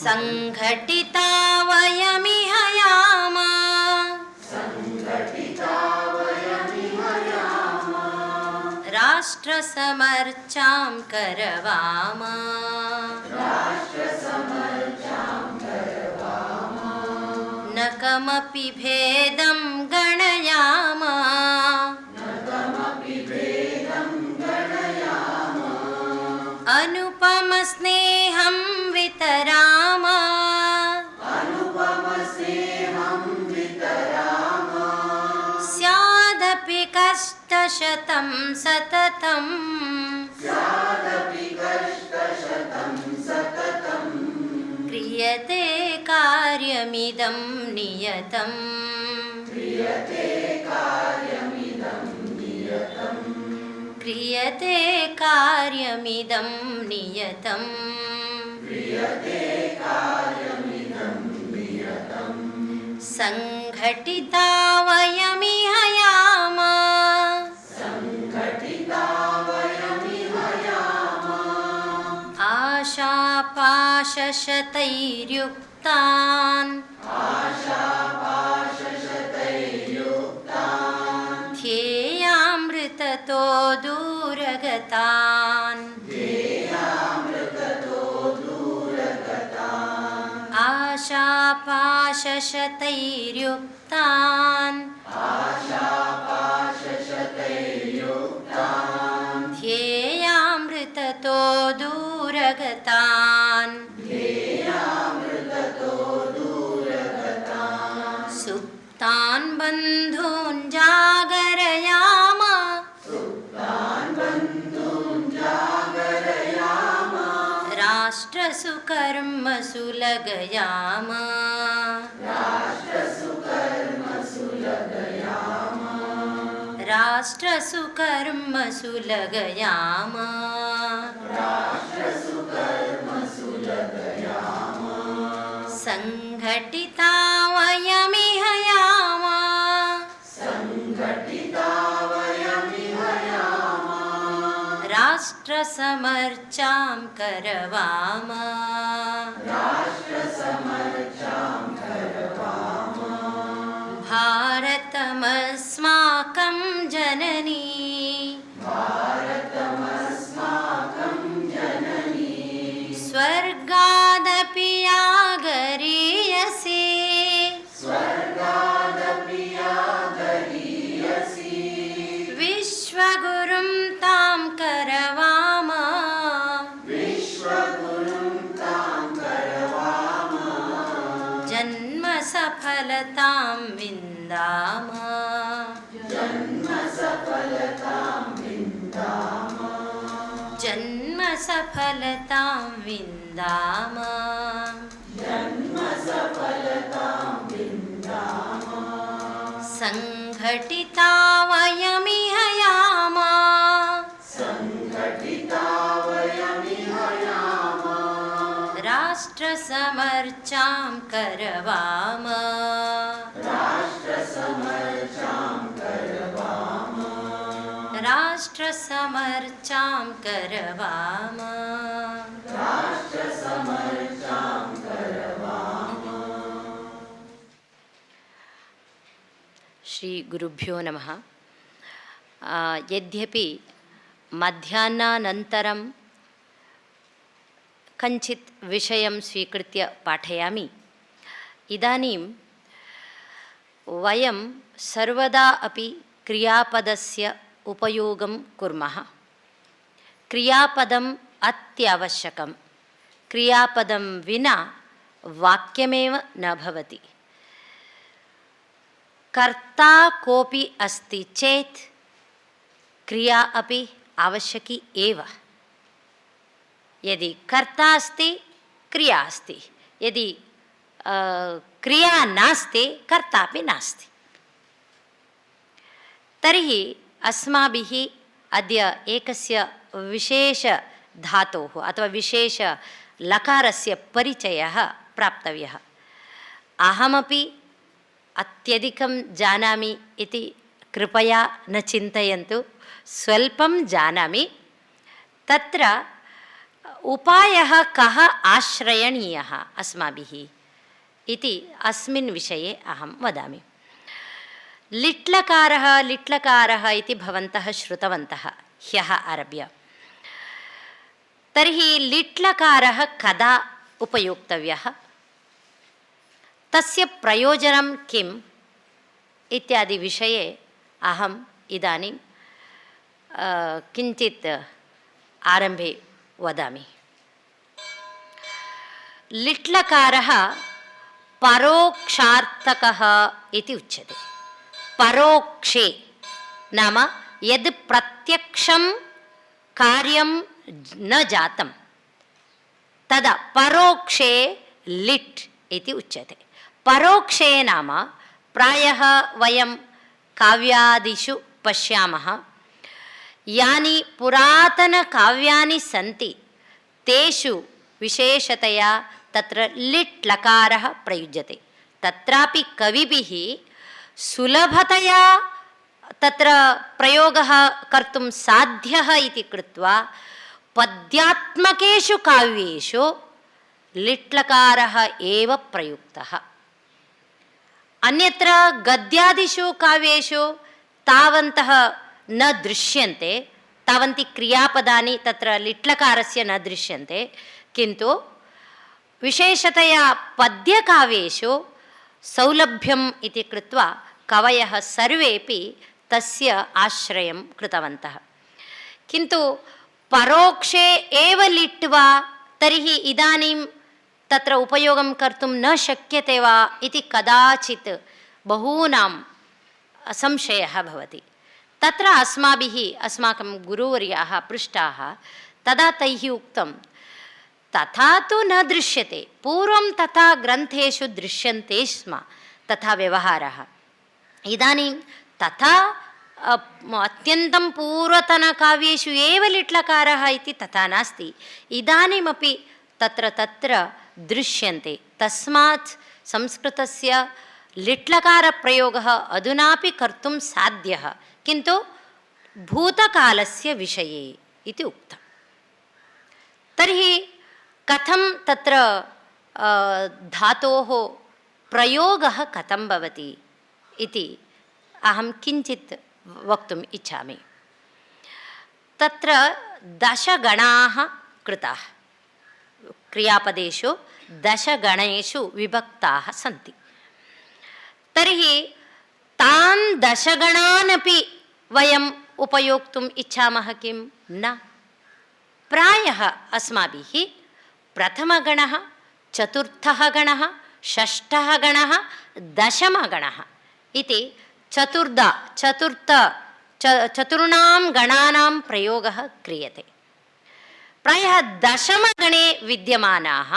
संघटिता वयमिह यामा राष्ट्रसमर्चां करवामा न कमपि भेदं गणयामा अनुपमस्नेहं वितरामा स्यादपि कष्टशतं सततं क्रियते कार्यमिदं नियतम् क्रियते कार्यमिदं नियतम् संघटिता वयमिह यामा आशापाशशतैर्युक्तान् ध्येयामृततो दूरगतान् आशापाशशतैर्युक्तान् ध्येयामृततो दूरगतान् सुप्तान् बन्धून् जागरयामा राष्ट्रसुकर्मसु लगयामा राष्ट्रसुकर्मसु लगयामा संघटिता वयमिह यामा राष्ट्रसमर्चां करवामा भारतमस्माकं जननी स्वर्गादपि यागरीयसी विश्वगुरुं तां करवामा जन्म सफलतां विन्दामा जन्म सफलतां विन्दामा संघटिता वयमिह यामा राष्ट्रसमर्चां करवामा राष्ट्रसमर्चां करवामा श्री गुरुभ्यो नमः। यद्यपि मध्याह्नानन्तरं कञ्चित् विषयं स्वीकृत्य पाठयामि, इदानीं वयं सर्वदा अपि क्रियापदस्य उपयोगं कुर्मः। क्रियापदम् अत्यावश्यकं। क्रियापदं विना वाक्यमेव न भवति। कर्ता कोऽपि अस्ति चेत् क्रिया अपि आवश्यकी एव। यदि कर्ता अस्ति क्रिया अस्ति, यदि क्रिया नास्ति कर्तापि नास्ति। तर्हि अस्माभिः अद्य एकस्य विशेषधातोः अथवा विशेषलकारस्य परिचयः प्राप्तव्यः। अहमपि अत्यधिकं जानामि इति कृपया न चिन्तयन्तु, स्वल्पं जानामि। तत्र उपायः कः आश्रयणीयः अस्माभिः इति अस्मिन् विषये अहं वदामि। लिट्लकारः इति भवन्तः श्रुतवन्तः ह्यः आरभ्य। तर्हि लिट्लकारः कदा उपयोक्तव्यः, तस्य प्रयोजनं किम् इत्यादि विषये अहम् इदानीं किञ्चित् आरम्भे वदामि। लिट्लकारः परोक्षार्थकः इति उच्यते। परोक्षे नाम यद् प्रत्यक्षं कार्यं न जातं तदा परोक्षे लिट् इति उच्यते। परोक्षे नाम प्रायः वयं काव्यादिषु पश्यामः, यानि पुरातनकाव्यानि सन्ति तेषु विशेषतया तत्र लिट् लकारः प्रयुज्यते। तत्रापि कविभिः सुलभतया तत्र प्रयोगः कर्तुं साध्यः इति कृत्वा पद्यात्मकेषु काव्येषु लिट् लकारः एव प्रयुक्तः। अन्यत्र गद्यादिषु काव्येषु तावन्तः न दृश्यन्ते, तावन्ति क्रियापदानि तत्र लिट् लकारस्य न दृश्यन्ते, किन्तु विशेषतया पद्यकाव्येषु सौलभ्यम् इति कृत्वा कवयः सर्वेपि तस्य आश्रयं कृतवन्तः। किन्तु परोक्षे एव लिट् वा तर्हि इदानीं तत्र उपयोगं कर्तुं न शक्यते वा इति कदाचित् बहूनां संशयः भवति। तत्र अस्माभिः अस्माकं गुरुवर्याः पृष्टाः, तदा तैः उक्तं तथा तु न दृश्यते, पूर्वं तथा ग्रन्थेषु दृश्यन्ते स्म तथा व्यवहारः। इदानीं तथा अत्यन्तं पूर्वतनकाव्येषु एव लिट् लकारः इति तथा नास्ति, इदानीमपि तत्र दृश्यन्ते। तस्मात् संस्कृतस्य लिट् लकारप्रयोगः अधुनापि कर्तुं साध्यः, किन्तु भूतकालस्य विषये इति उक्तम्। तर्हि कथं तत्र धातोः प्रयोगः कथं भवति इति अहं किञ्चित् वक्तुम् इच्छामि। तत्र 10 गणाः कृताः, क्रियापदेषु 10 गणेषु विभक्ताः सन्ति। तर्हि तान् 10 गणानपि वयम् उपयोक्तुम् इच्छामः किं? न। प्रायः अस्माभिः प्रथमगणः, चतुर्थः गणः, षष्ठः गणः, दशमगणः इति चतुर्णां गणानां प्रयोगः क्रियते। प्रायः दशमगणे विद्यमानाः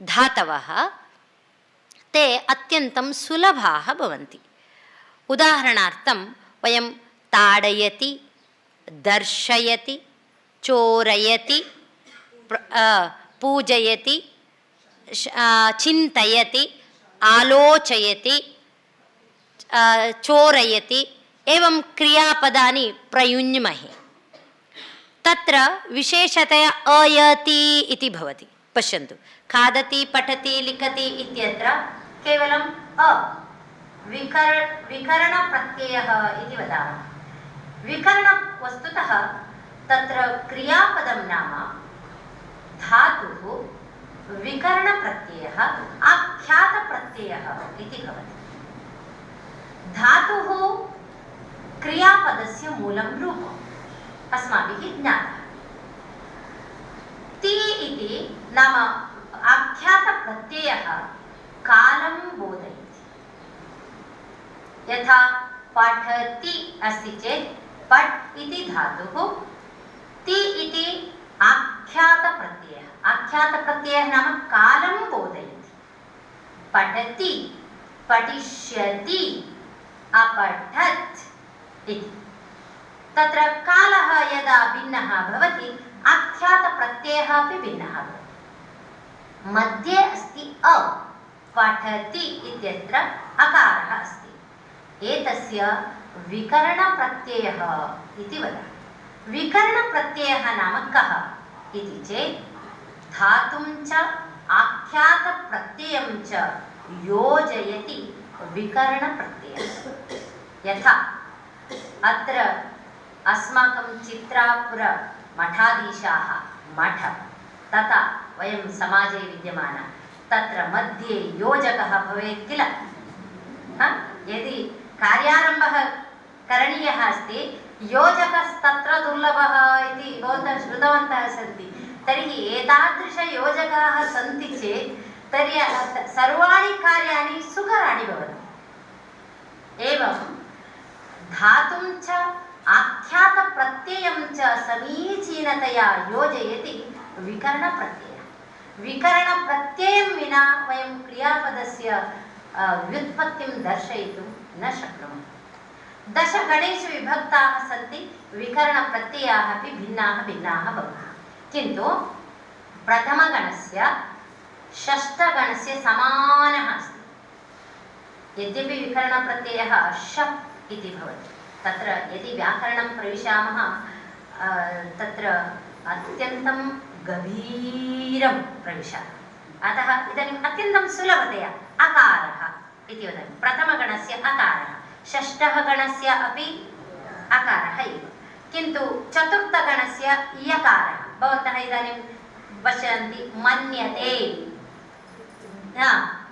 धातवः ते अत्यन्तं सुलभाः भवन्ति। उदाहरणार्थं वयं ताडयति, दर्शयति, चोरयति, पूजयति, चिन्तयति, आलोचयति, चोरयति, एवं क्रियापदानि प्रयुञ्ज्महे। तत्र विशेषतया अयति इति भवति। पश्यन्तु, खादति, पठति, लिखति इत्यत्र केवलम् अ विकरणप्रत्ययः इति वदामः। विकरणं वस्तुतः तत्र क्रियापदं नाम धातुः विकरणप्रत्ययः आख्यातप्रत्ययः इति भवति। धातुः क्रियापदस्य मूलं रूपम् अस्माभिः ज्ञातः। ति इति नाम आख्यातप्रत्ययः कालं बोधयति। यथा पठति अस्ति चेत् पट् इति धातुः, ति इति आख्यातप्रत्ययः। आख्यातप्रत्ययः नाम कालं बोधयति। पठति, पठिष्यति, अपठत् इति। तत्र कालः यदा भिन्नः भवति, आख्यातप्रत्ययः अपि भिन्नः भवति। मध्ये अस्ति अ, पठति इत्यत्र अकारः अस्ति। एतस्य विकरणप्रत्ययः इति वदामः। विकरणप्रत्ययः नाम कः इति चेत् धातुं च आख्यातप्रत्ययं च योजयति विकरणप्रत्ययः। यथा अत्र अस्माकं चित्रापुरमठाधीशाः मठ, तथा वयं समाजे विद्यमान, तत्र मध्ये योजकः भवेत् किल। यदि कार्यारम्भः करणीयः अस्ति, योजकस्तत्र दुर्लभः इति भवन्तः श्रुतवन्तः सन्ति। तर्हि एतादृशयोजकाः सन्ति चेत् तर्हि सर्वाणि कार्याणि सुकराणि भवन्ति। एवं धातुं च आख्यातप्रत्ययं च समीचीनतया योजयति विकरणप्रत्ययः। विकरणप्रत्ययं विना वयं क्रियापदस्य व्युत्पत्तिं दर्शयितुं न शक्नुमः। दशगणेषु विभक्ताः सन्ति, विकरणप्रत्ययाः अपि भिन्नाः भिन्नाः भवन्ति। किन्तु प्रथमगणस्य षष्ठगणस्य समानः अस्ति। यद्यपि विकरणप्रत्ययः शप् इति भवति, तत्र यदि व्याकरणं प्रविशामः तत्र अत्यन्तं गभीरं प्रविशामः। अतः इदानीम् अत्यन्तं सुलभतया अकारः इति वदामि। प्रथमगणस्य अकारः, षष्ठगणस्य अपि अकारः एव, किन्तु चतुर्थगणस्य यकारः। भवन्तः इदानीं पश्यन्ति, मन्यते,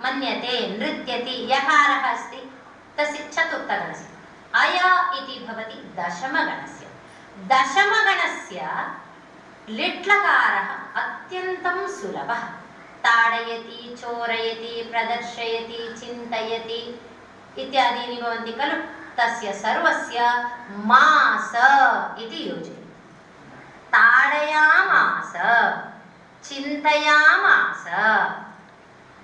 मन्यते, नृत्यति, यकारः अस्ति तस्य चतुर्थगणस्य। अय इति भवति दशमगणस्य। दशमगणस्य लिट्लकारः अत्यन्तं सुलभः। ताडयति, चोरयति, प्रदर्शयति, चिन्तयति इत्यादीनि भवन्ति खलु। तस्य सर्वस्य मास इति योजयति। ताडयामास, चिन्तयामास,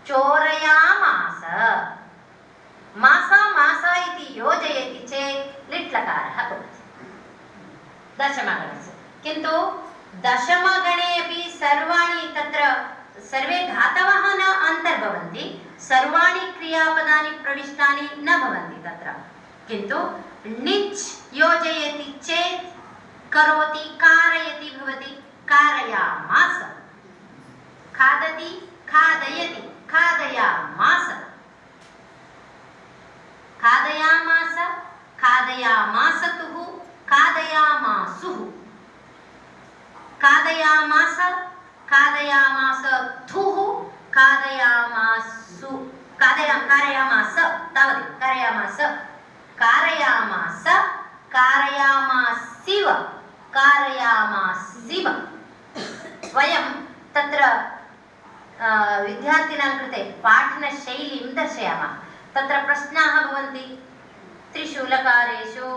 चोरयामास, मास मास इति योजयति चेत् लिट्लकारः भवति दशमगणस्य। किन्तु दशमगणे अपि सर्वाणि तत्र सर्वे धातवः न अन्तर्भवन्ति, सर्वाणि क्रियापदानि प्रविष्टानि न भवन्ति तत्र। किन्तु णिच् योजयति चेत् करोति, कारयति भवति, कारयामास। खादति, खादयति, खादयामास। खादयामास, खादयामासतुः, खादयामासुः। खादयामास, खादयामासथुः, खादयामासु, कारयामास, तावदेव, कारयामास, कारयामास, कारयामासिव, कारयामासिव। वयं तत्र विद्यार्थिनां कृते पाठनशैलीं दर्शयामः। तत्र प्रश्नाः भवन्ति, त्रिषु लकारेषु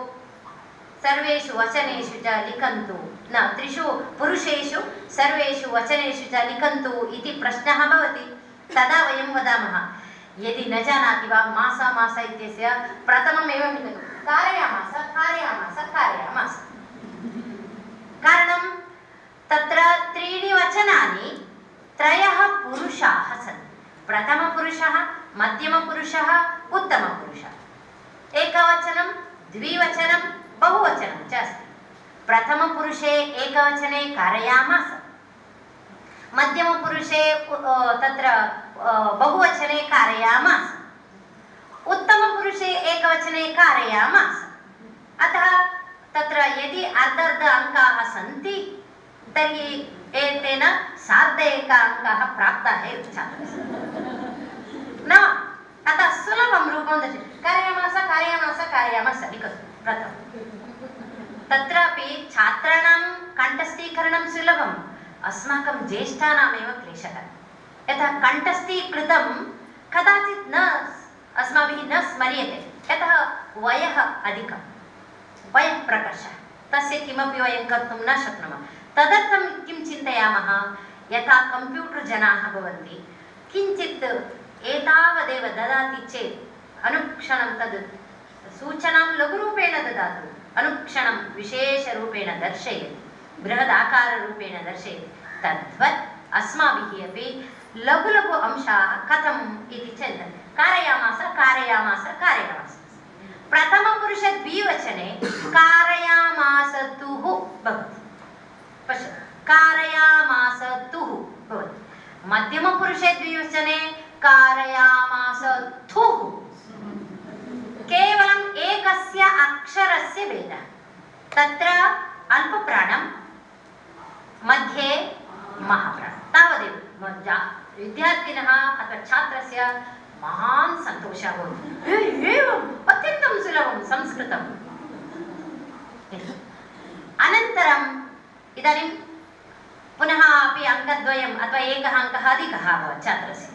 सर्वेषु वचनेषु च लिखन्तु, न त्रिषु पुरुषेषु सर्वेषु वचनेषु च लिखन्तु इति प्रश्नः भवति। तदा वयं वदामः, यदि न जानाति वा मास मास इत्यस्य प्रथमम् एवं कारयामास, कारयामास, कारयामास। कारणं तत्र त्रीणि वचनानि, त्रयः पुरुषाः सन्ति। प्रथमपुरुषः, मध्यमपुरुषः, उत्तमपुरुषः। एकवचनं, द्विवचनं, बहुवचनं च अस्ति। प्रथमपुरुषे एकवचने कारयामास, मध्यमपुरुषे तत्र बहुवचने कारयामास, उत्तमपुरुषे एकवचने कारयामास। अतः तत्र यदि अर्ध अङ्काः सन्ति तर्हि एतेन सार्ध एक अङ्कः प्राप्तः एव छात्रस्य न। अतः सुलभं रूपं दर्शयति। कारयामास, कारयामास, कारयामास लिखतु प्रथमं। तत्रापि छात्राणां कण्ठस्थीकरणं सुलभं, अस्माकं ज्येष्ठानामेव क्लेशः। यथा कण्ठस्थीकृतं कदाचित् न अस्माभिः न स्मर्यते, यतः वयः अधिकं, वयः प्रकर्षः, तस्य किमपि वयं कर्तुं न शक्नुमः। तदर्थं किं चिन्तयामः, यथा कम्प्यूटर् जनाः भवन्ति, किञ्चित् एतावदेव ददाति चेत् अनुक्षणं तद् सूचनां लघुरूपेण ददातु, अनुक्षणं विशेषरूपेण दर्शयति, बृहदाकाररूपेण दर्शयति। तद्वत् अस्माभिः अपि लघु लघु अंशाः कथम् इति चिन्तनं कारयामास कारयामास कारयामास। प्रथमपुरुषद्विवचने कारयामासतुः भवति, पश्यतु, कारयामासतुः भवति। मध्यमपुरुषद्विवचने कारयामासथुः। केवलम् एकस्य अक्षरस्य भेदः, तत्र अल्पप्राणं मध्ये महाप्राणं, तावदेव। विद्यार्थिनः अथवा छात्रस्य महान् सन्तोषः भवति, एवम् अत्यन्तं सुलभं संस्कृतम्। अनन्तरम् इदानीं पुनः अपि अङ्कद्वयम् अथवा एकः अङ्कः अधिकः अभवत् छात्रस्य,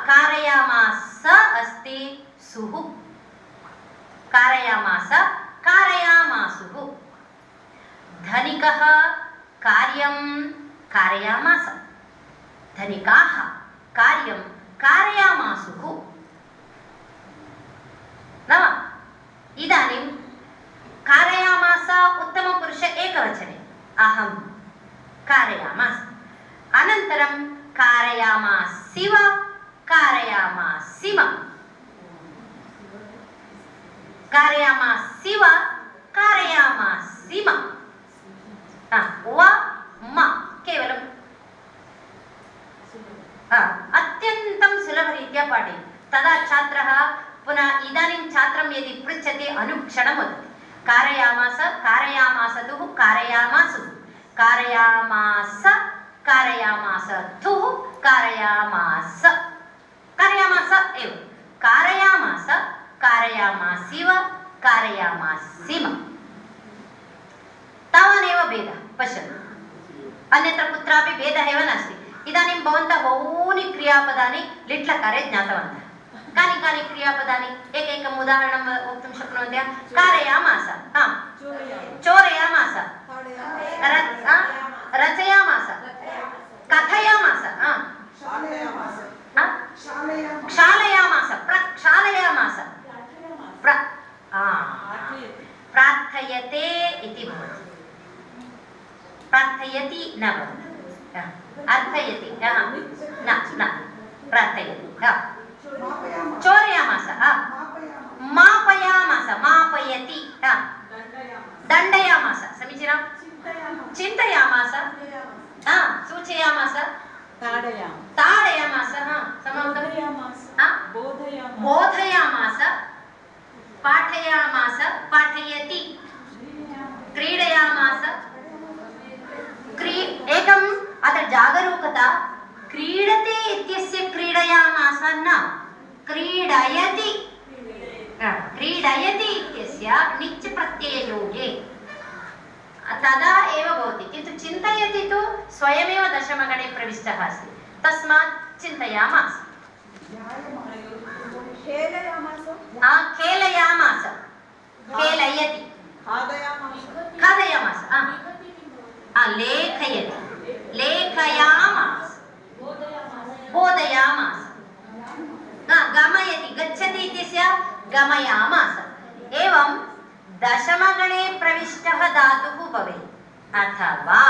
कारयामास अस्ति सुः, कारयामास कारयामासुः। धनिकः कार्यं कारयामास, धनिकाः कार्यं कारयामासुः। न वा? इदानीं कारयामास उत्तमपुरुष एकवचने अहं कारयामास, अनन्तरं कारयामासिव कारयामासिम, कारयामासिव कारयामासिम, व म केवलं अत्यन्तं सुलभरीत्या पाठयति। तदा छात्रः पुनः इदानीं छात्रं यदि पृच्छति अनुक्षणं वदति कारयामास कारयामासतुः कारयामासुः, कारयामास कारयामासतुः कारयामास, कारयामास एव, कारयामास कारयामासिव कारयामासिम, तावानेव भेदः। पश्यतु, अन्यत्र कुत्रापि भेदः एव नास्ति। इदानीं भवन्तः बहूनि क्रियापदानि लिट्लकारे ज्ञातवन्तः। कानि कानि क्रियापदानि एकैकम् उदाहरणं वक्तुं शक्नुवन्ति? कारयामास, चोरयामास, रचयामास, कथयामास, क्षालयामास, प्रक्षालयामास, प्रार्थयते इति भवति, प्रार्थयति न भवति, अर्थयति न प्रार्थयति, चोरयामास, मापयामास, मापयति, दण्डयामास, समीचीनं, चिन्तयामास, सूचयामास, ताडयामास, बोधयामास, पाठयामास, पाठयति, क्रीडयामास, एकम् अत्र जागरूकता, क्रीडते इत्यस्य क्रीडयामास न, क्रीडयति, क्रीडयति इत्यस्य निच् प्रत्यययोगे तदा एव भवति, किन्तु चिन्तयति तु स्वयमेव दशमगणे प्रविष्टः अस्ति, तस्मात् चिन्तयामास। खेलयामास, खेलयति, खादयामास, लेखयति, लेखयामास, बोधयामास, गमयति, गच्छति इत्यस्य गमयामास। एवं दशमगणे प्रविष्टः धातुः भवेत्, अथवा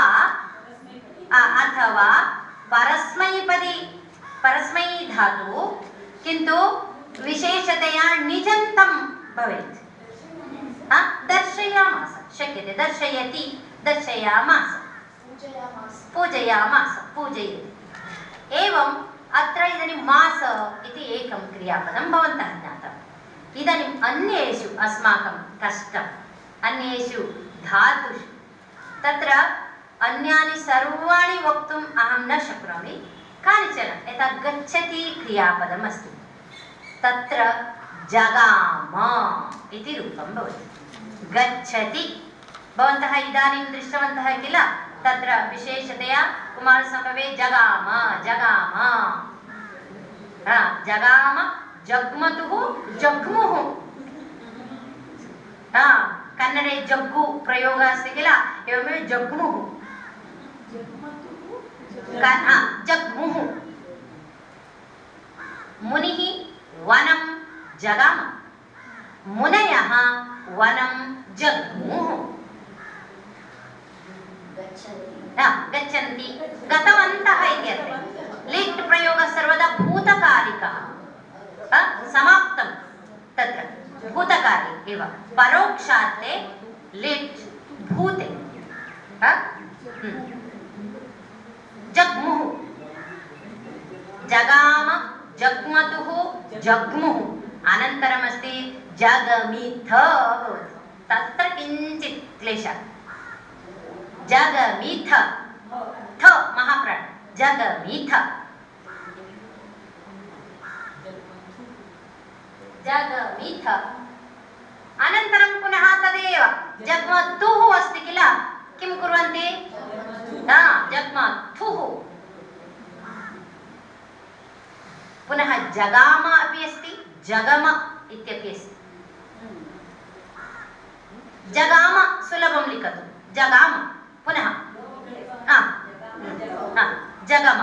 परस्मैपदी परस्मै धातुः किन्तु विशेषतया निजन्तं भवेत्। दर्शयामास शक्यते, दर्शयति, दर्शयामास, पूजयामास, पूजयति। एवम् अत्र इदानीं मास इति एकं क्रियापदं भवन्तः ज्ञातम्। इदानीम् अन्येषु अस्माकं कष्टम्, अन्येषु धातुषु तत्र अन्यानि सर्वाणि वक्तुम् अहं न शक्नोमि। कानिचन यथा गच्छति क्रियापदम् अस्ति, तत्र जगाम इति रूपं भवति। गच्छति, भवन्तः इदानीं दृष्टवन्तः किल, तत्र विशेषतया कुमारसम्भवे जगाम जगाम जगाम जग्मतुः जग्मुः कन्नडे जग्गु प्रयोगः अस्ति किल एवमेव जग्मुः जग्मुः मुनिः वनं जगाम मुनयः वनं जग्मुः गच्छन्ति गतवन्तः इत्यर्थे लिट् प्रयोगः सर्वदा भूतकालिकः समाप्तं तत्र भूतकाले एव परोक्षार्थे लिट् भूते जग्मुः जगाम जग्मतुः जग्मुः अनन्तरमस्ति जगमिथ तत्र किञ्चित् क्लेशः जगमिथ थ महाप्राण जगमिथ जगमिथ अनन्तरं पुनः तदेव जग्मतुः अस्ति किल किं कुर्वन्ति जग्मतुः पुनः जगाम अपि अस्ति जगम इत्यपि अस्ति जगाम सुलभं लिखतु जगाम पुनः जगम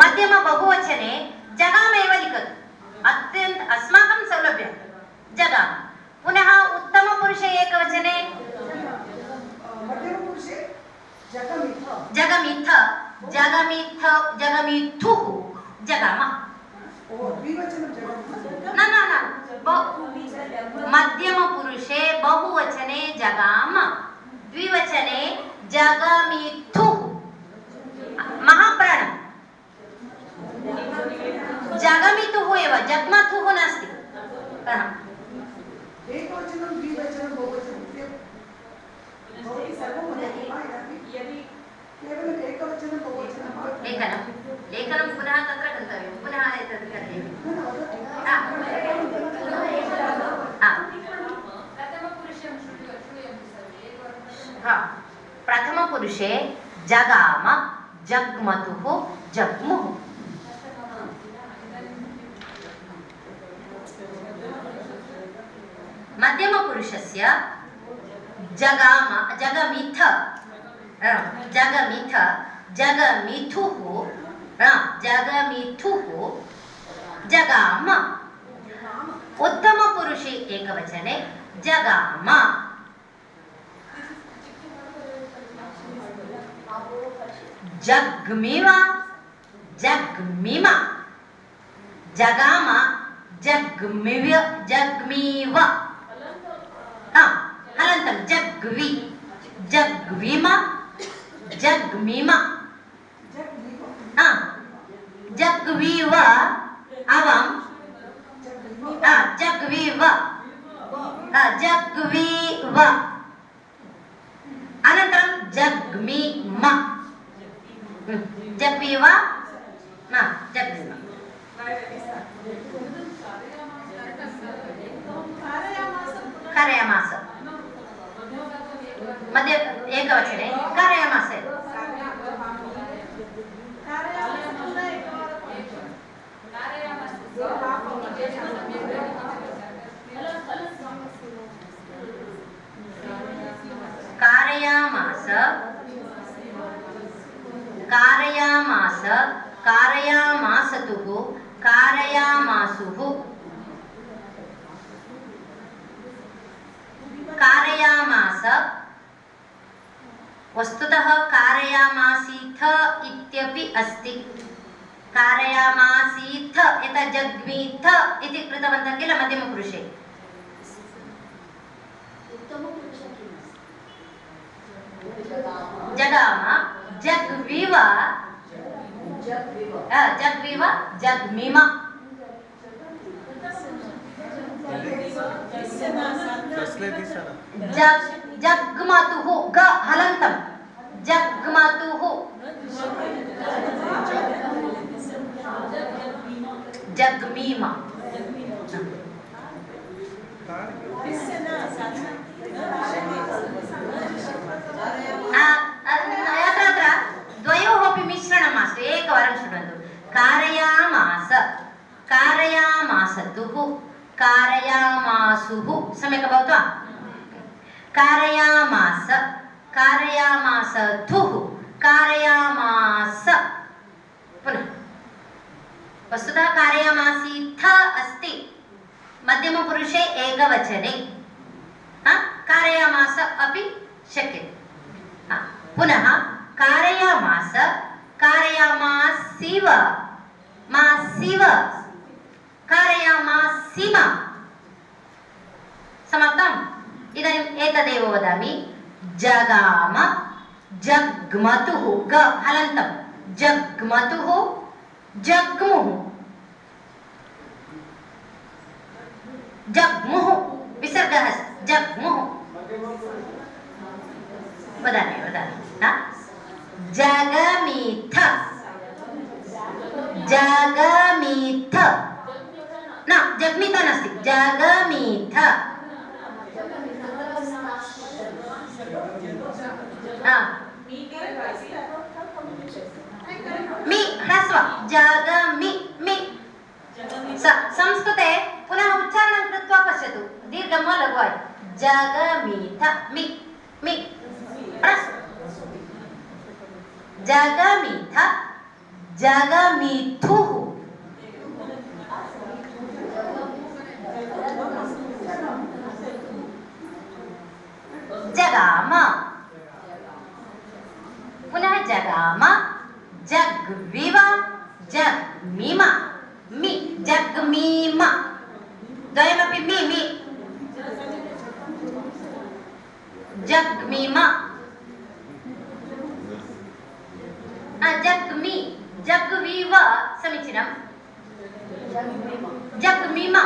मध्यम बहुवचने जगाम एव लिखतु अत्यन्त अस्माकं सौलभ्यं जगाम पुनः उत्तमपुरुषे एकवचने जगमिथ जगमिथ जगमिथुः जगाम न न न मध्यमपुरुषे बहुवचने जगाम द्विवचने जगमिथुः महाप्राणं जगमिथुः एव जग्मथुः नास्ति एकवचनं द्विवचनं बहुवचनं केवलम् एकवचनं बहुवचनं लेखनं पुनः तत्र गन्तव्यं पुनः एतत् करणीयं प्रथमपुरुषे जगाम जग्मतुः जग्मुः मध्यमपुरुषस्य जगाम जगमिथ जगमिथ जगमिथुः जगमिथुः जगाम उत्तमपुरुषे एकवचने जगाम जग्मिव जग्मिम जगाम जग्मिव जग्मीव हलन्तं जग्वि जग्विम जग्मिम जग्वीव अवं जग्वीव जग्वीव अनन्तरं जग्मिम जग्वीव जग्विम कारयामास मध्ये एकवचने कारयामास कारयामास कारयामास कारयामासतुः कारयामासुः कारयामास वस्तुतः कारयामासीथ इत्यपि अस्ति कारयामासीथ यथा जग्मीथ इति कृतवन्तः किल मध्यमपुरुषे जगाम जग्विव जग्विव जग्मिम जग्मतुः ग हलन्तं जग्मतुः जग्मीम कारयामासुः सम्यक् अभवत् वा? कारयामास कारयामासथुः कारयामास पुनः वस्तुतः कारयामासीथ अस्ति मध्यमपुरुषे एकवचने कारयामास अपि शक्यते पुनः कारयामास कारयामासिव मासिव कारयामासिम समाप्तम् इदानीम् एतदेव वदामि जगाम जग्मतुः ग हलन्तं जग्मतुः जग्मुः जग्मुः विसर्गः जग्मुः वदामि जगमीथ जगमीथ न जग्मिथ नास्ति जगमीथ मी ह्रस्व जगमि मि संस्कृते पुनः उच्चारणं कृत्वा पश्यतु दीर्घं वा लघु वा जगमीथ मि मि जगमीथ जगमीथुः जगाम पुनः जगाम जग्विव जग्मिम मि जग्मीम द्वयमपि मि मि जग्मीम जग्मि जग्विव समीचीनं जग्मिम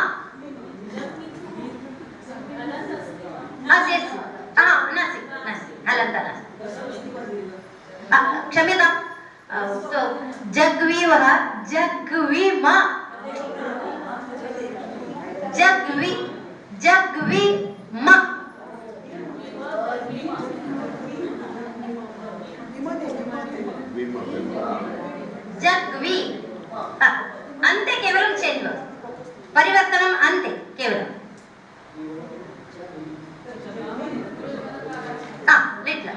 नास्ति हलन्त नास्ति क्षम्यतां जग्विवः जग्विम जग्वि जग्विम जग्वि अन्ते केवलं चेञ्ज् भवति परिवर्तनम् अन्ते केवलं लिट्ल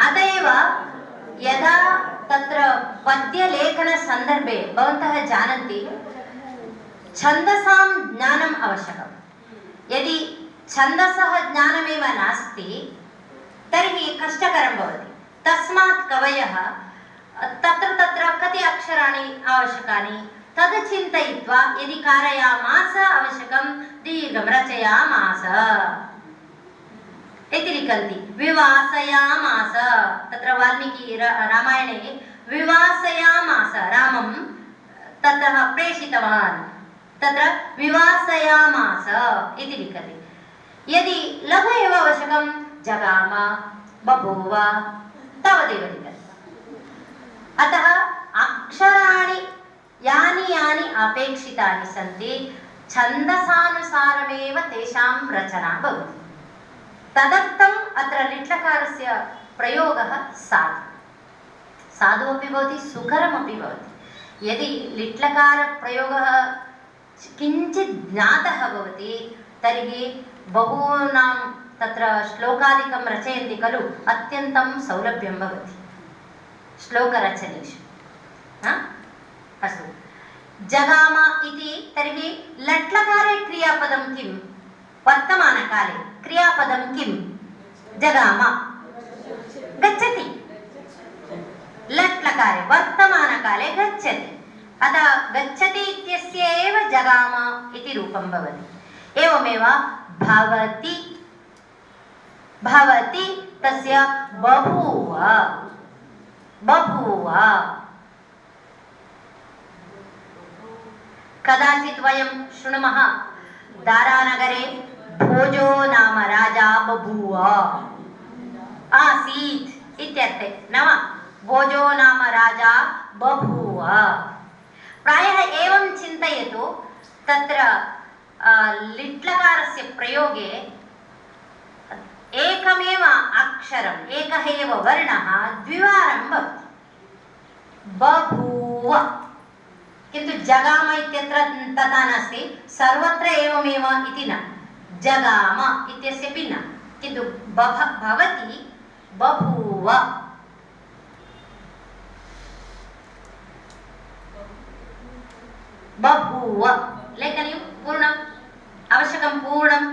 अत एव यदा तत्र पद्यलेखनसन्दर्भे भवन्तः जानन्ति छन्दसां ज्ञानम् आवश्यकं यदि छन्दसः ज्ञानमेव नास्ति तर्हि कष्टकरं भवति तस्मात् कवयः तत्र तत्र कति अक्षराणि आवश्यकानि तद् चिन्तयित्वा यदि कारयामास आवश्यकं दीर्घं रचयामास इति लिखन्ति विवासयामास तत्र वाल्मीकि रामायणे विवासयामास रामं ततः प्रेषितवान् तत्र विवासयामास इति लिखति यदि लघु एव आवश्यकं जगाम बभूव तावदेव लिखति अतः अक्षराणि यानि यानि अपेक्षितानि सन्ति छन्दसानुसारमेव तेषां रचना भवति तदर्थम् अत्र लिट्लकारस्य प्रयोगः साधु अपि भवति सुकरमपि भवति यदि लिट्लकारप्रयोगः किञ्चित् ज्ञातः भवति तर्हि बहूनां तत्र श्लोकादिकं रचयन्ति खलु अत्यन्तं सौलभ्यं भवति श्लोकरचनेषु अस्तु जगाम इति तर्हि लट्लकारे क्रियापदं किं वर्तमानकाले क्रियापदं किं जगाम गच्छति लट्लकारे वर्तमानकाले गच्छति अतः गच्छति इत्यस्य एव जगाम इति रूपं भवति एवमेव भवति भवति तस्य बभूव बभूव कदाचित् वयं शृणुमः दारानगरे भोजो नाम राजा बभूव आसीत् इत्यर्थे न वा भोजो नाम राजा बभूव प्रायः एवं चिन्तयतु तत्र लिट्लकारस्य प्रयोगे एकमेव अक्षरम् एकः एव वर्णः द्विवारं भवति बभूव किन्तु जगाम इत्यत्र तथा नास्ति, सर्वत्र एवमेव इति न। जगाम इत्यस्य भिन्नं, किन्तु भवति बभूव। बभूव लेखनीयं पूर्णम् आवश्यकं, पूर्णम्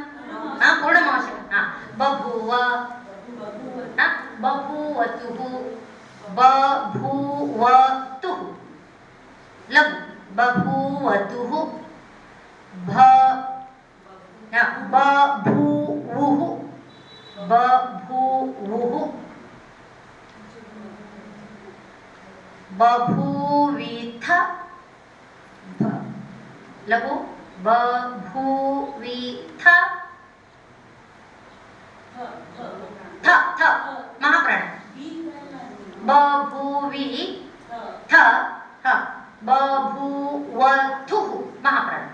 आवश्यकं। बभूव, बभूवतुः, बभूवतुः, लघु बभूवतुः, बभूवुः, बभूवुः, बभूविथ, लघु बभूविथ, थ महाप्राण, बभूवि थ, बभूवथुः महाप्राण।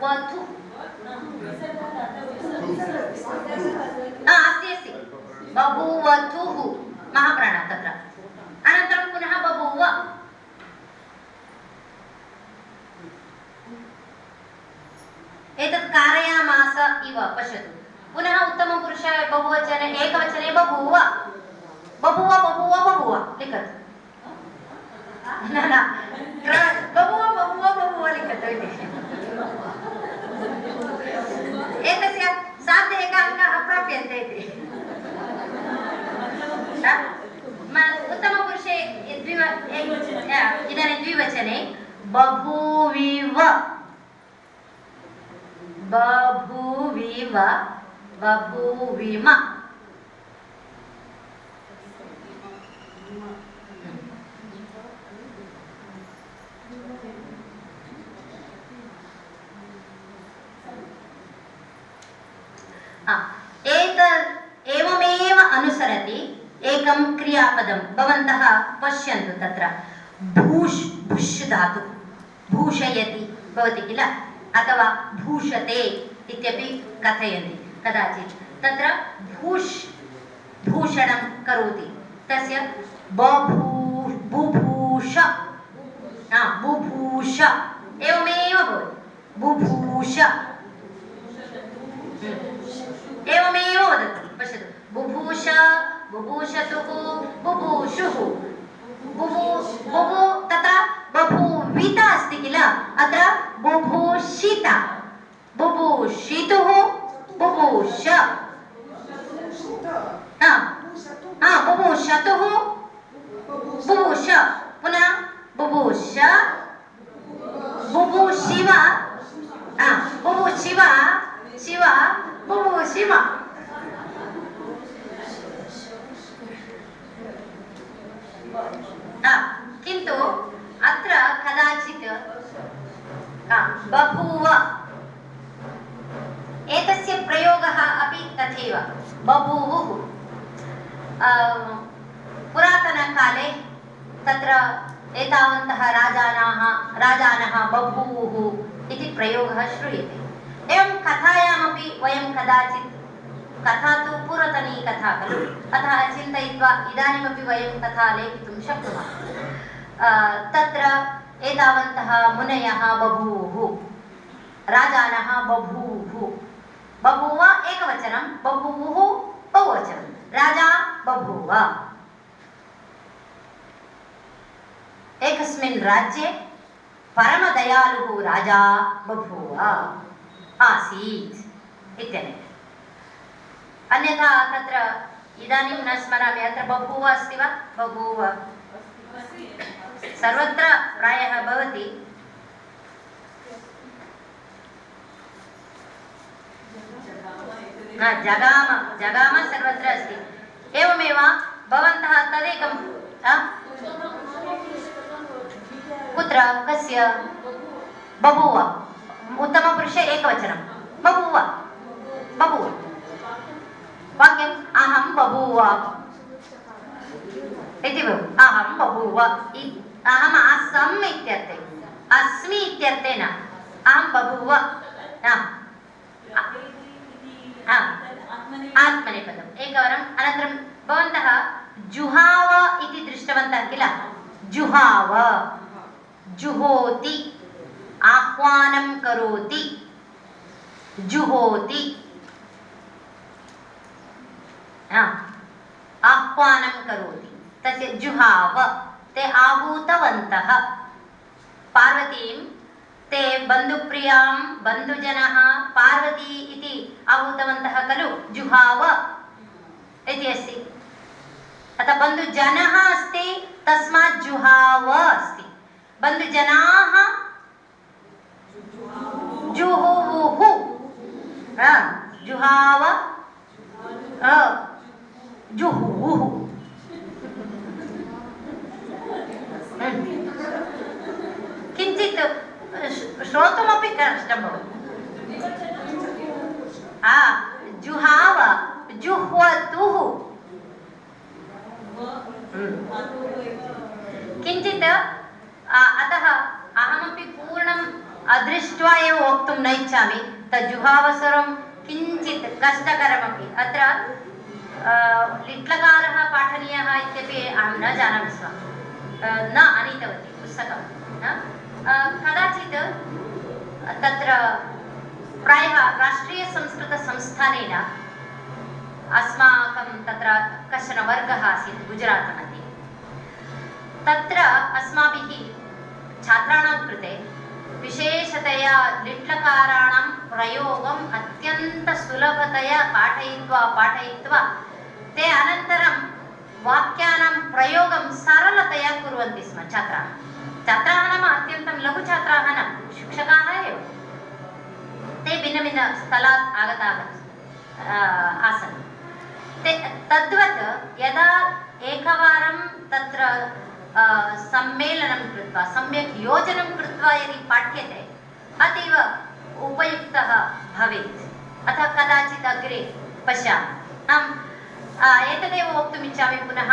वथु अस्ति अस्ति, बभूवथुः महाप्राण तत्र। अनन्तरं पुनः बभूव, एतत् कारयामास इव पश्यतु। पुनः उत्तमपुरुषाय बहुवचने एकवचने बभूव, बभूव बभूव बभूव लिखतु। न बभूव बभूव बभूव लिखतु इति। एतस्य सार्ध एकः अङ्कः प्राप्यन्ते इति। उत्तमपुरुषे इदानीं द्विवचने बभूविव, बभूविव, बभूविम। एवमेव अनुसरति एकं क्रियापदं। भवन्तः पश्यन्तु तत्र भूष् भुष् धातु, भूषयति भवति किल, अथवा भूषते इत्यपि कथयन्ति कदाचित्। तत्र भूष् भूषणं करोति, तस्य बुभूष, बुभूष एवमेव भवति, बुभूष एवमेव वदतु। पश्यतु, बुभूष, बुभूषतुः, बुभूषुः, बुभू तत्र बभूवित अस्ति किल, अत्र बुभूषित, बुभूषितुः, बुभूष, बुभूषतुः, बुभूष, पुनः बुभूष, बुभूषिव, बुभूषिव, शिव, बुभूषिव। किन्तु अत्र कदाचित् बभूव एतस्य प्रयोगः अपि तथैव, बभूवुः। पुरातनकाले तत्र एतावन्तः राजानः बभूवुः इति प्रयोगः श्रूयते। एवं कथायामपि वयं कदाचित्, कथा तु पुरातनी कथा खलु, अतः चिन्तयित्वा इदानीमपि वयं कथा लेखितुं शक्नुमः। तत्र एतावन्तः मुनयः बभूवुः, राजानः बभूवुः, बभूव एकवचनं, बभूवुः बहुवचनं, राजा बभूव। एकस्मिन् राज्ये परमदयालुः राजा बभूव आसीत् इत्यनेन। अन्यथा तत्र इदानीं न स्मरामि, अत्र बभूव अस्ति वा? बभूव सर्वत्र प्रायः भवति। जगाम, जगाम सर्वत्र अस्ति। एवमेव भवन्तः तदेकं कुत्र कस्य बभूव, उत्तमपुरुषे एकवचनं बभूव, बभूव वाक्यम् अहं बभूव इति भवति। अहं बभूव, अहम् आसम् इत्यर्थे, अस्मि इत्यर्थे न, अहं बभूव। आत्मनेपदम् एकवारम् अनन्तरं भवन्तः जुहाव इति दृष्टवन्तः किल जुहाव जुहोति आह्वानं करोति जुहोति आह्वानं करोति तस्य जुहाव ते आहूतवन्तः पार्वतीं ते बन्धुप्रियां बन्धुजनः पार्वती इति आहूतवन्तः खलु जुहाव इति अस्ति अतः बन्धुजनः अस्ति तस्मात् जुहाव अस्ति बन्धुजनाः जुहुः जुहाव जुहुः किञ्चित् श्रोतुमपि कष्टं भवति जुहाव जुह्वतुः किञ्चित् अतः अहमपि पूर्णम् अदृष्ट्वा एव वक्तुं न इच्छामि तज्जुहावसरं किञ्चित् कष्टकरमपि अत्र लिट्लकारः पाठनीयः इत्यपि अहं न जानामि स्म न आनीतवती पुस्तकं कदाचित् तत्र प्रायः राष्ट्रीयसंस्कृतसंस्थानेन अस्माकं तत्र कश्चन वर्गः आसीत् गुजरात् मध्ये तत्र अस्माभिः छात्राणां कृते विशेषतया लिट्लकाराणां प्रयोगम् अत्यन्तसुलभतया पाठयित्वा ते अनन्तरं वाक्यानां प्रयोगं सरलतया कुर्वन्ति स्म छात्राः नाम अत्यन्तं लघुछात्राः न शिक्षकाः एव ते भिन्नभिन्नस्थलात् आगताः आसन् तद्वत् यदा एकवारं तत्र सम्मेलनं कृत्वा सम्यक् योजनं कृत्वा यदि पाठ्यते अतीव उपयुक्तः भवेत् अतः कदाचित् अग्रे पश्यामः एतदेव वक्तुम् इच्छामि पुनः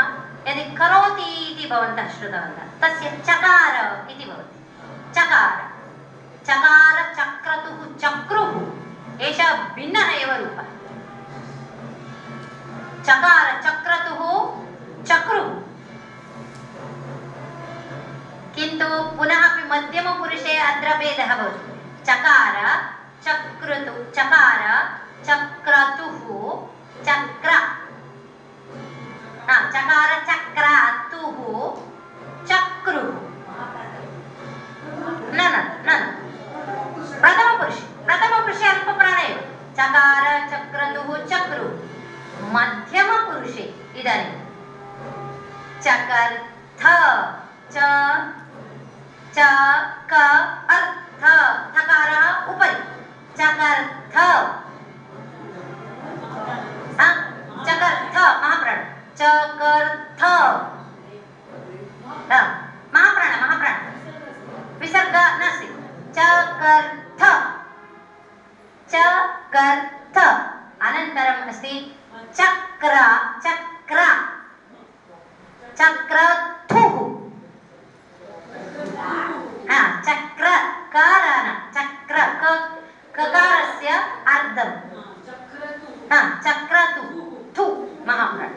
यदि करोति इति भवन्तः श्रुतवन्तः तस्य चकार इति भवति चकार चकार चक्रतुः चक्रुः एषः भिन्नः एव रूपः चकार चक्रतुः चक्रुः किन्तु पुनः अपि मध्यमपुरुषे अत्र भेदः भवति चकार चक्रतु चकार चक्रतुः चक्र चकार चक्रतुः चक्रुः न प्रथमपुरुषे अल्पप्राण एव चकार चक्रतुः चक्रुः मध्यमपुरुषे इदानीं चकर्थ च क अर्थ थकारः उपरि चकर्थ चकर्थ महाप्राण चकर्थ महाप्राण विसर्ग नास्ति चकर्थ अनन्तरम् अस्ति चक्र चक्रथुः चक्र कारान चक्र ककारस्य अर्धं चक्रतुः थु महाप्राण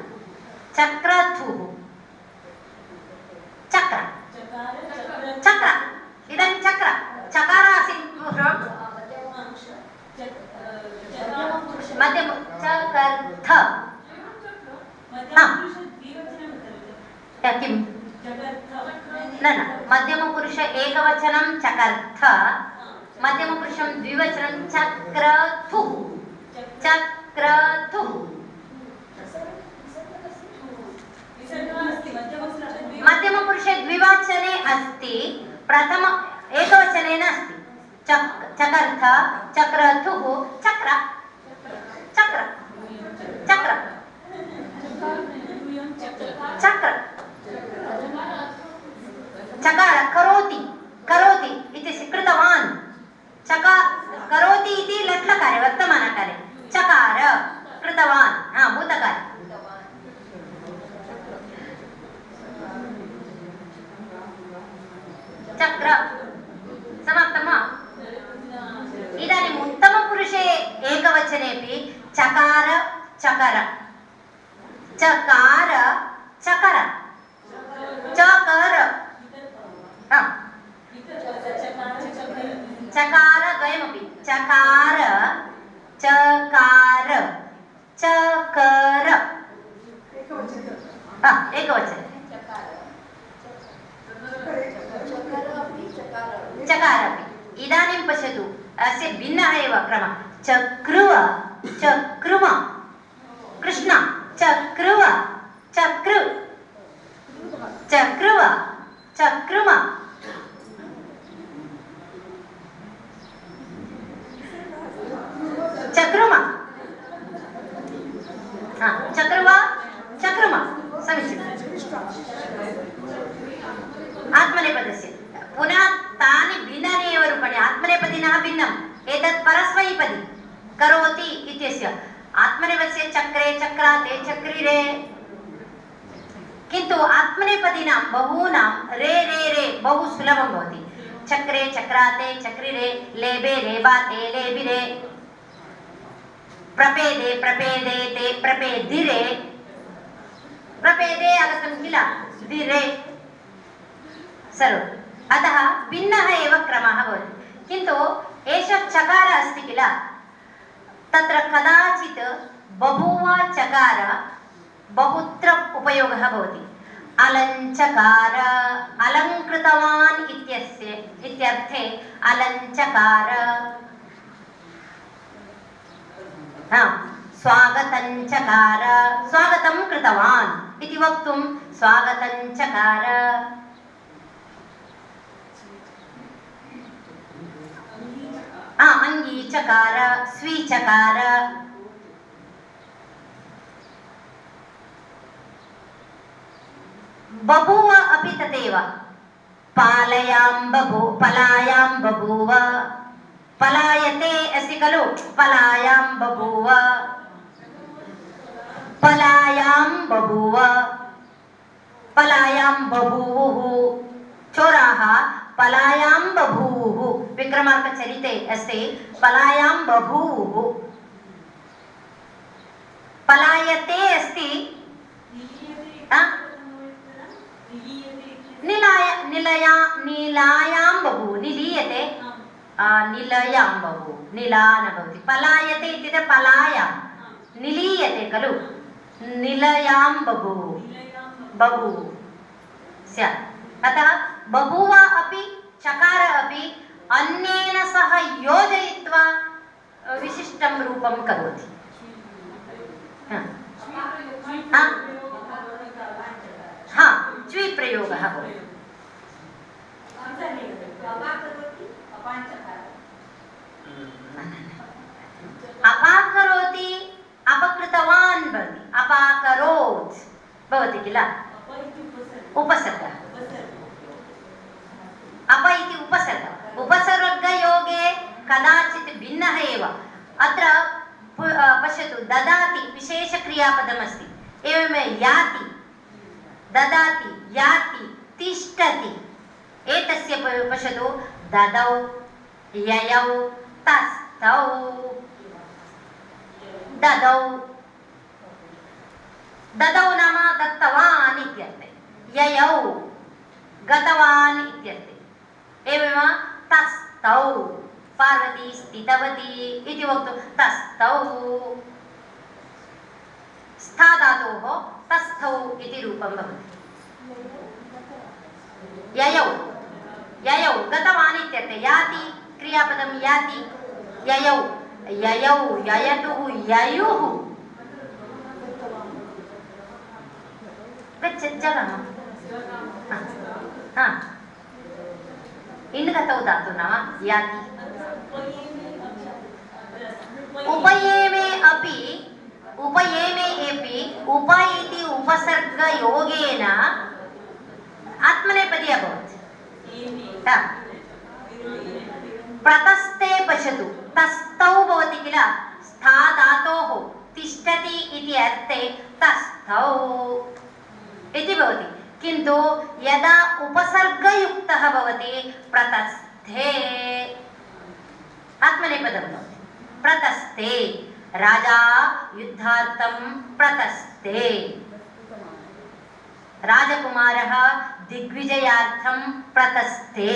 चक्रथुः चक्र इदानीं चकार आसीत् मध्यम चकर्थ किं न मध्यमपुरुष एकवचनं चकर्थ मध्यमपुरुषं द्विवचनं चक्रथुः मध्यमपुरुषे द्विवचने अस्ति प्रथम एकवचने नास्ति चकर्थ चक्रथुः चक्र चकार करोति इति कृतवान् करोति इति लट्लकारे वर्तमानकाले चकार कृतवान् भूतकाले चक्र समाप्तं वा इदानीम् उत्तमपुरुषे एकवचनेपि चकार चकर चकार चकर चकर चकार द्वयमपि चकार चकार चकर एकवचन चकार अपि इदानीं पश्यतु अस्य भिन्नः एव क्रमः चक्रुव चक्रुम कृष्ण चक्रुव चक्रु चक्रुव चक्रुम चक्रुम चक्रुव चक्रुम समीचीनम् आत्मनेपदस्य पुनः तानि भिन्नानि एव रूपाणि आत्मनेपदिनः भिन्नम् एतत् परस्मैपदी करोति इत्यस्य आत्मनेपदस्य चक्रे चक्राते चक्रिरे किन्तु आत्मनेपदीनां बहूनां रे रे रे बहु सुलभं भवति चक्रे चक्राते चक्रिरे लेबे लेबाते लेबिरे प्रपेदे प्रपेदे ते प्रपेदिरे प्रपेदे आगतं किल दिरे सर्वम् अतः भिन्नः एव क्रमः भवति किन्तु एषः चकार अस्ति किल तत्र कदाचित् बभूव चकार बहुत्र उपयोगः भवति अलञ्चकार अलङ्कृतवान् इत्यर्थे अलञ्चकार स्वागतञ्चकार स्वागतं कृतवान् इति वक्तुं स्वागतञ्चकार अंगीचकार स्वीचकार बभूव अपि तथैव पालयां पलायां बभूव पलायते अस्ति खलु पलायां बभूव पलायां बभूव पलायां बभूवुः चोराः पलायां बभूवुः विक्रमार्कचरिते अस्ति पलायां बभूवुः पलायते अस्ति नीलायां बभूव निलीयते निलयां बभूव निला न भवति पलायते इत्युक्ते पलायां निलीयते खलु निलयां बभूव बभूव स्यात् अतः बभूव अपि चकार अपि अन्येन सह योजयित्वा विशिष्टं रूपं करोति च्वी प्रयोगः भवति अपाकरोति अपकृतवान् भवति अपाकरोत् भवति किल उपसर्गः अप इति उपसर्गः उपसर्गयोगे कदाचित् भिन्नः एव अत्र पश्यतु ददाति विशेषक्रियापदमस्ति एवमेव याति ददाति याति तिष्ठति एतस्य पश्यतु ददौ ययौ तस्थौ ददौ ददौ नाम दत्तवान् इत्यर्थे ययौ गतवान् इत्यर्थे एवमेव तस्थौ पार्वती स्थितवती इति वक्तुं तस्थौ स्था धातोः तस्थौ इति रूपं भवति ययौ ययौ गतवान् इत्यर्थे याति क्रियापदं याति ययौ ययौ ययतुः ययुः गच्छामः इण्गतौ धातु नाम याति उपयेमे अपि उप इति उपसर्गयोगेन आत्मनेपदी अभवत् प्रतस्ते पश्यतु तस्थौ भवति किल स्था धातोः तिष्ठति इति अर्थे तस्थौ इति भवति किन्तु यदा उपसर्गयुक्तः भवति प्रतस्थे आत्मनेपदं भवति प्रतस्थे राजा युद्धार्थं प्रतस्ते राजकुमारः दिग्विजयार्थं प्रतस्ते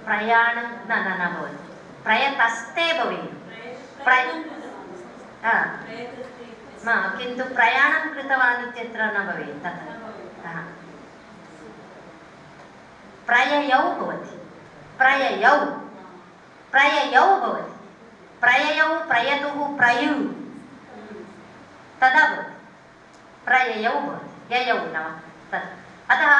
प्रयाणं न भवति प्रयतस्ते भवेत् किन्तु प्रयाणं कृतवान् इत्यत्र न भवेत् तथा प्रययौ भवति प्रययौ भवति प्रययौ प्रयतुः प्रयु तदा भवति प्रययौ भवति ययौ न तत् अतः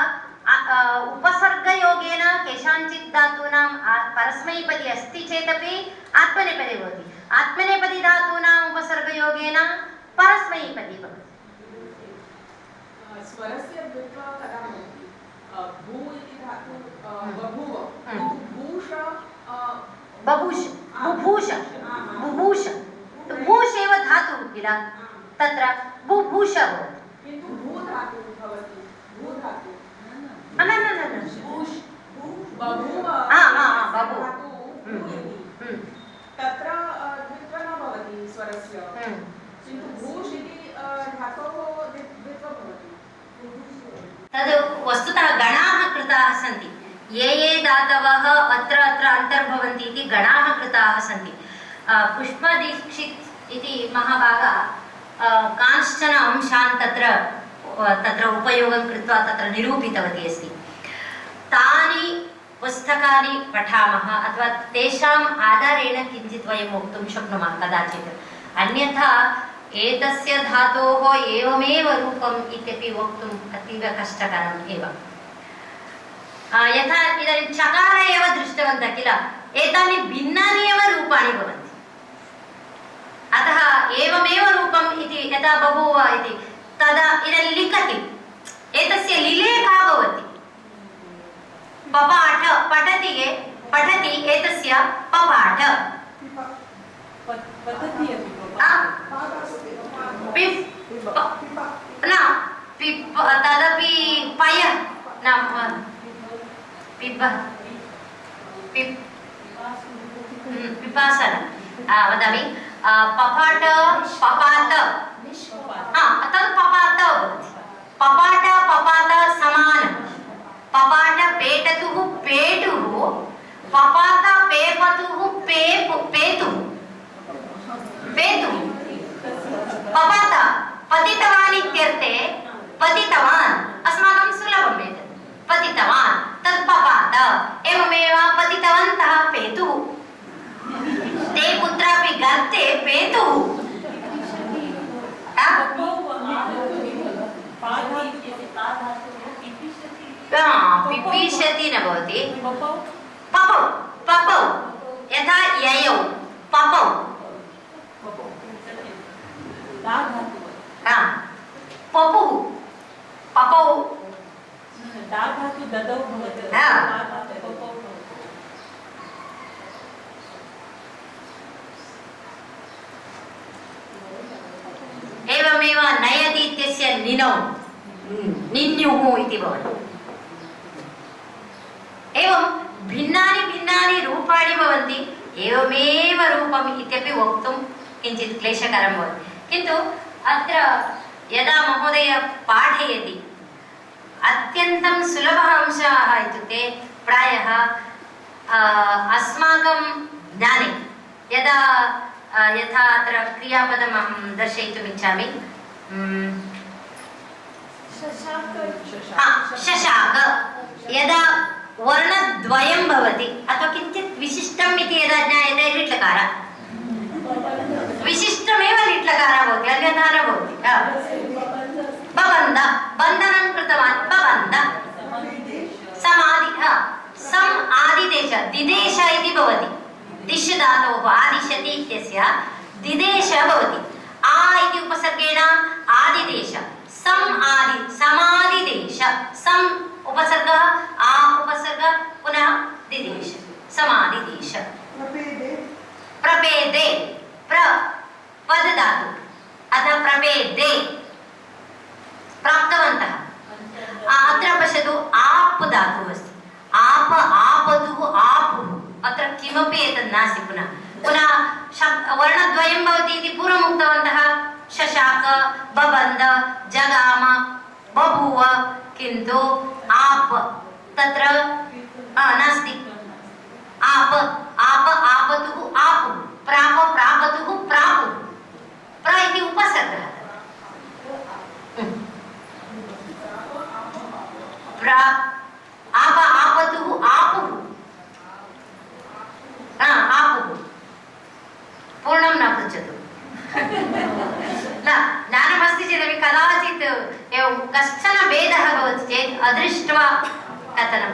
उपसर्गयोगेन केषाञ्चित् धातूनां परस्मैपदी अस्ति चेदपि आत्मनेपदी भवति आत्मनेपदी धातूनाम् उपसर्गयोगेन परस्मैपदी भवति स्वरस्य द्वित्वा कदा भवति भू इति धातु बभूव बभूष बुभूष बुभूष भूष एव धातुः किल तत्र बुभूष भवति किन्तु भू धातु भवति भू धातु न भूष बभूव बभूव तत्र द्वित्व न भवति स्वरस्य किन्तु भूष इति धातोः द्वित्व भवति तद् वस्तुतः गणाः कृताः सन्ति ये धातवः अत्र अन्तर्भवन्ति इति गणाः कृताः सन्ति पुष्पदीक्षित् इति महाभागा कांश्चन अंशान् तत्र उपयोगं कृत्वा तत्र निरूपितवती अस्ति तानि पुस्तकानि पठामः अथवा तेषाम् आधारेण किञ्चित् वयं वक्तुं शक्नुमः कदाचित् अन्यथा एतस्य धातोः एवमेव रूपम् इत्यपि वक्तुम् अतीव कष्टकरम् एव यथा इदानीं चकार एव दृष्टवन्तः किल एतानि भिन्नानि एव रूपाणि भवन्ति अतः एवमेव रूपम् इति यथा बभूव इति तदा इदानीं लिखति एतस्य लिले का भवति पपाठ पठति एतस्य पपाठ तदपि पय न पिपासन वदामि पपाठ पपात तद् पपात भवति पपाठ पपात समानं पपाठ पेटतुः पेटुः पपात पेपतुः पेतुः पपात पतितवान् इत्यर्थे पतितवान् अस्माकं सुलभम् एतत् पतितवान् तत् पपात एवमेव पतितवन्तः पेतुः ते कुत्रापि गर्ते पेतुः पिपीषति न भवति पपौ पपौ यथा ययौ पपौ पपुः पपौ एवमेव नयति इत्यस्य निनौ निन्युः इति भवति एवं भिन्नानि रूपाणि भवन्ति एवमेव रूपम् इत्यपि वक्तुं किञ्चित् क्लेशकरं भवति किन्तु अत्र यदा महोदय पाठयति अत्यन्तं सुलभः अंशः इत्युक्ते प्रायः अस्माकं ज्ञाने यदा यथा अत्र क्रियापदम् अहं दर्शयितुम् इच्छामि शशाक यदा वर्णद्वयं भवति अथवा किञ्चित् विशिष्टम् इति यदा ज्ञायते लिट्लकार विशिष्टमेव लिट्लकारः भवति अन्यथा न भवति बबन्ध बन्धनं कृतवान् बबन्ध समाधि सम् आदिदेश दिदेश इति भवति दिश धातोः आदिशति इत्यस्य दिदेश भवति आ इति उपसर्गेण आदिदेश सम् आदि समादिदेश सम् उपसर्गः आ उपसर्ग पुनः दिदेश समादिदेश प्रपेदे प्र पद धातु अतः प्रपेदे प्राप्तवन्तः अत्र पश्यतु आ किं भवति इति पूर्वम् उक्तवन्तः। शशाक, बबन्ध, जगाम, बभूव, किन्तु आप तत्र नास्ति। आप आप आपतुः आपुः, प्राप प्रापतुः प्रापुः, प्र इति उपसर्गः। आप आपतुः आपुः, आपुः। पूर्णं न पृच्छतु। न ज्ञानमस्ति चेदपि कदाचित् एवं कश्चन भेदः भवति चेत् अदृष्ट्वा कथनं।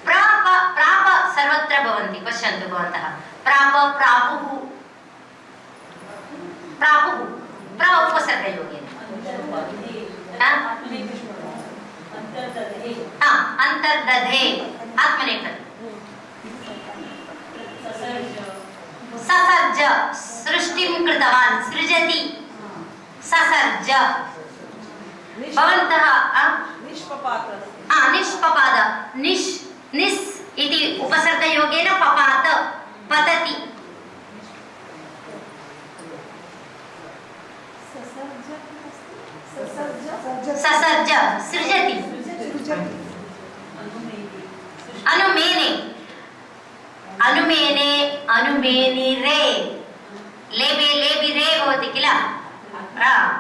प्राप प्राप सर्वत्र भवन्ति, पश्यन्तु भवन्तः। प्राप प्रापुः, प्रापुः प्र उपसर्गयोगेन। अंतर्दधे आत्मनेपदी। ससर्ज सृष्टिं कृतवान्, सृजति, ससर्ज। भवन्तः निष्पपाद, निस् इति उपसर्गयोगेन पपात, पतति। ससर्ज सृजति, अनुमेने, अनुमेने, अनुमेनिरे, लेबे लेबिरे भवति किल,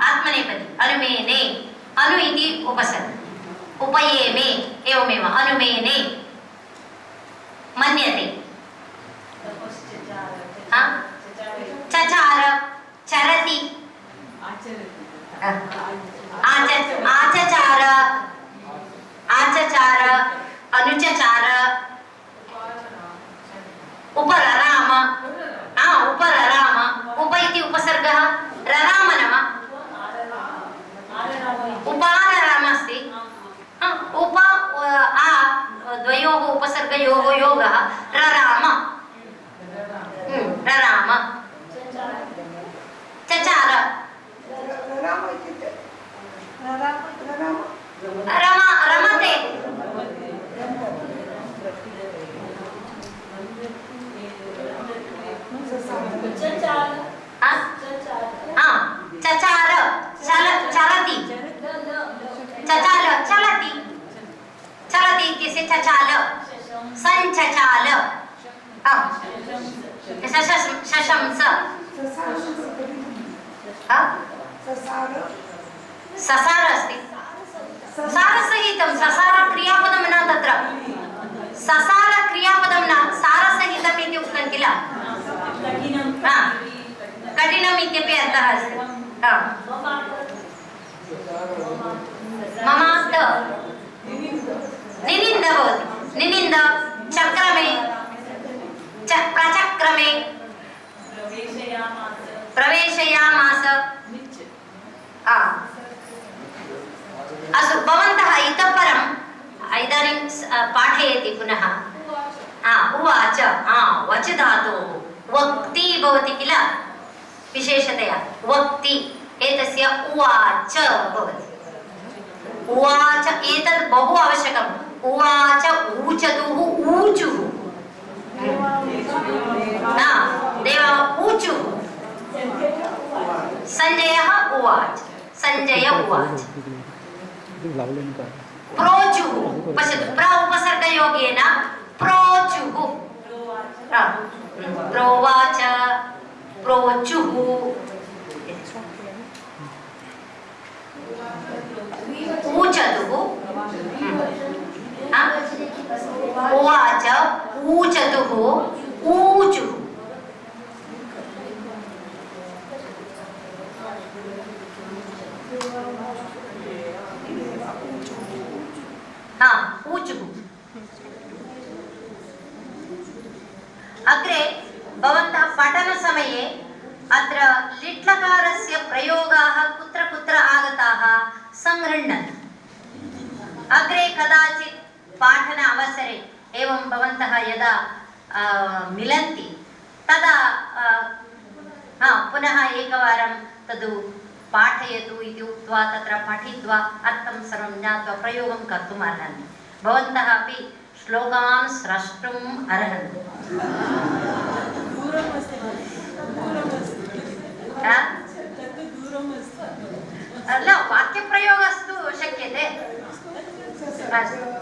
आत्मनेपदी। अनुमेने, अनु इति उपसर्ग। उपयेमे, एवमेव अनुमेने। मन्यते, चचार, चरति, आचचार, आचचार, अनुचचार, उपरराम, उपरराम। उप इति उपसर्गः, रराम नाम उपारराम अस्ति। उप द्वयोः उपसर्गयोः योगः रराम, रराम। चचार, रमा रमते, चचार, चलति, चचाल चलति, चलति इत्यस्य चचाल, संचचाल, शशंस, ससार अस्ति। सारसहितं, ससार क्रियापदं न तत्र, ससार क्रियापदं न, सारसहितम् इति उक्तं किल। कठिनम् इत्यपि अर्थः अस्ति। ममास्त निनिन्द भवति, निनिन्द, चक्रमे, प्रचक्रमे, प्रवेशयामास। अस्तु, भवन्तः इतः परम् इदानीं पाठयति पुनः। उवाच, वच धातोः वक्ति भवति किल, विशेषतया वक्ति, एतस्य उवाच भवति। उवाच एतत् बहु आवश्यकम्। उवाच ऊचतुः ऊचुः, देवः ऊचुः। संजयः उवाच, संजय उवाच। प्रोचुः, पश्यतु, प्र उपसर्गयोगेन प्रोचुः, प्रोवाच, प्रोचुः। ऊचतुः, उवाच, ऊचतुः, ऊचुः। ऊचुः। अग्रे भवन्तः पठनसमये अत्र लिट्लकारस्य प्रयोगाः कुत्र कुत्र आगताः संगृह्णन्तु। अग्रे कदाचित् पाठन अवसरे एवं भवन्तः यदा मिलन्ति तदा पुनः एकवारं तद् पाठयतु इति उक्त्वा तत्र पठित्वा अर्थं सर्वं ज्ञात्वा प्रयोगं कर्तुम् अर्हन्ति। भवन्तः अपि श्लोकान् स्रष्टुम् अर्हन्ति। हा? न वाक्यप्रयोगस्तु शक्यते। अस्तु